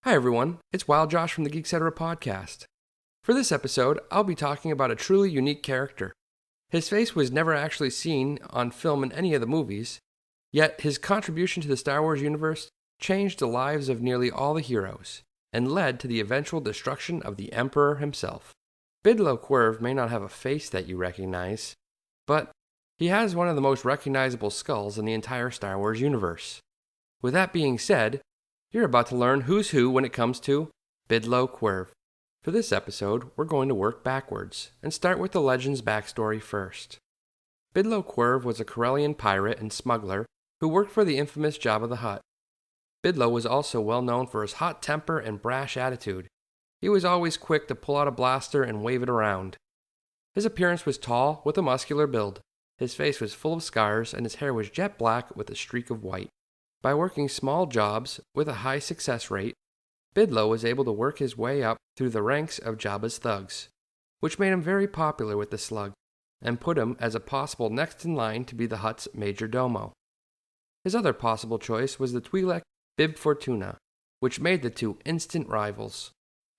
Hi everyone, it's Wild Josh from the Geek Etc. podcast. For this episode, I'll be talking about a truly unique character. His face was never actually seen on film in any of the movies, yet his contribution to the Star Wars universe changed the lives of nearly all the heroes, and led to the eventual destruction of the Emperor himself. Bydlo Quirv may not have a face that you recognize, but he has one of the most recognizable skulls in the entire Star Wars universe. With that being said, you're about to learn who's who when it comes to Bydlo Quirv. For this episode, we're going to work backwards, and start with the legend's backstory first. Bydlo Quirv was a Corellian pirate and smuggler who worked for the infamous Jabba the Hutt. Bydlo was also well known for his hot temper and brash attitude. He was always quick to pull out a blaster and wave it around. His appearance was tall, with a muscular build. His face was full of scars, and his hair was jet black with a streak of white. By working small jobs with a high success rate, Bydlo was able to work his way up through the ranks of Jabba's thugs, which made him very popular with the Slug, and put him as a possible next in line to be the Hutt's major domo. His other possible choice was the Twi'lek Bib Fortuna, which made the two instant rivals.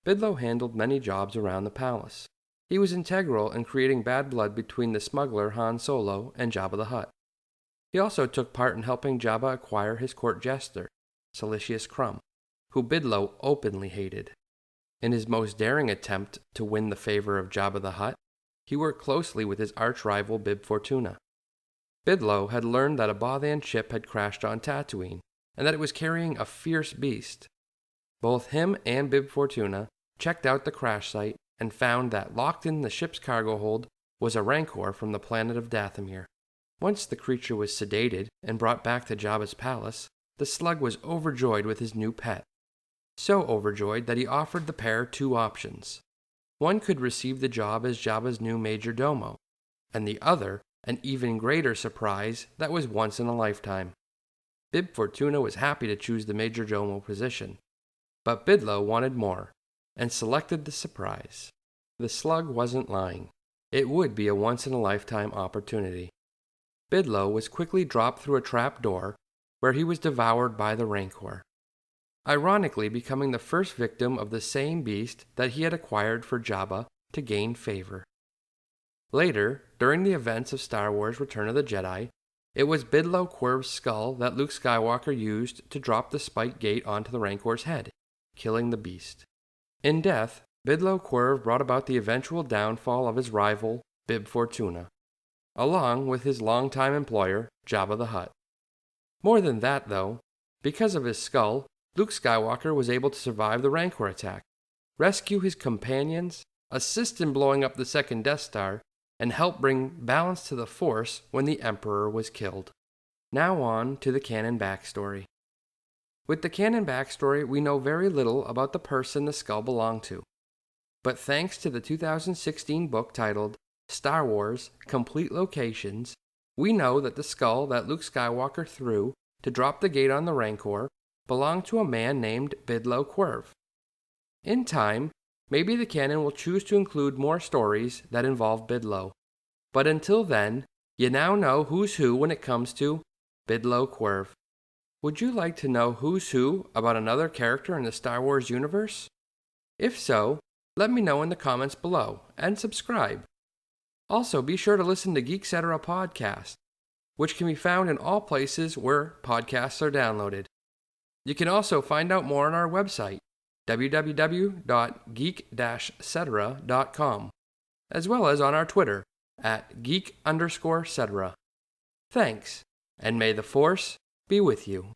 Bydlo handled many jobs around the palace. He was integral in creating bad blood between the smuggler Han Solo and Jabba the Hutt. He also took part in helping Jabba acquire his court jester, Silicius Crumb, who Bydlo openly hated. In his most daring attempt to win the favor of Jabba the Hutt, he worked closely with his arch-rival Bib Fortuna. Bydlo had learned that a Bothan ship had crashed on Tatooine, and that it was carrying a fierce beast. Both him and Bib Fortuna checked out the crash site and found that locked in the ship's cargo hold was a Rancor from the planet of Dathomir. Once the creature was sedated and brought back to Jabba's palace, the Slug was overjoyed with his new pet. So overjoyed that he offered the pair two options. One could receive the job as Jabba's new major domo, and the other an even greater surprise that was once in a lifetime. Bib Fortuna was happy to choose the major domo position, but Bydlo wanted more, and selected the surprise. The Slug wasn't lying. It would be a once-in-a-lifetime opportunity. Bydlo was quickly dropped through a trap door, where he was devoured by the Rancor, ironically becoming the first victim of the same beast that he had acquired for Jabba to gain favor. Later, during the events of Star Wars Return of the Jedi, it was Bydlo Quirv's skull that Luke Skywalker used to drop the spike gate onto the Rancor's head, killing the beast. In death, Bydlo Quirv brought about the eventual downfall of his rival, Bib Fortuna, along with his longtime employer, Jabba the Hutt. More than that, though, because of his skull, Luke Skywalker was able to survive the Rancor attack, rescue his companions, assist in blowing up the second Death Star, and help bring balance to the Force when the Emperor was killed. Now on to the canon backstory. With the canon backstory, we know very little about the person the skull belonged to. But thanks to the 2016 book titled Star Wars Complete Locations, we know that the skull that Luke Skywalker threw to drop the gate on the Rancor belonged to a man named Bydlo Quirv. In time, maybe the canon will choose to include more stories that involve Bydlo. But until then, you now know who's who when it comes to Bydlo Quirv. Would you like to know who's who about another character in the Star Wars universe? If so, let me know in the comments below, and subscribe. Also, be sure to listen to Geek Etc. podcast, which can be found in all places where podcasts are downloaded. You can also find out more on our website, www.geek-cetera.com, as well as on our Twitter, @geek_cetera. Thanks, and may the Force be with you.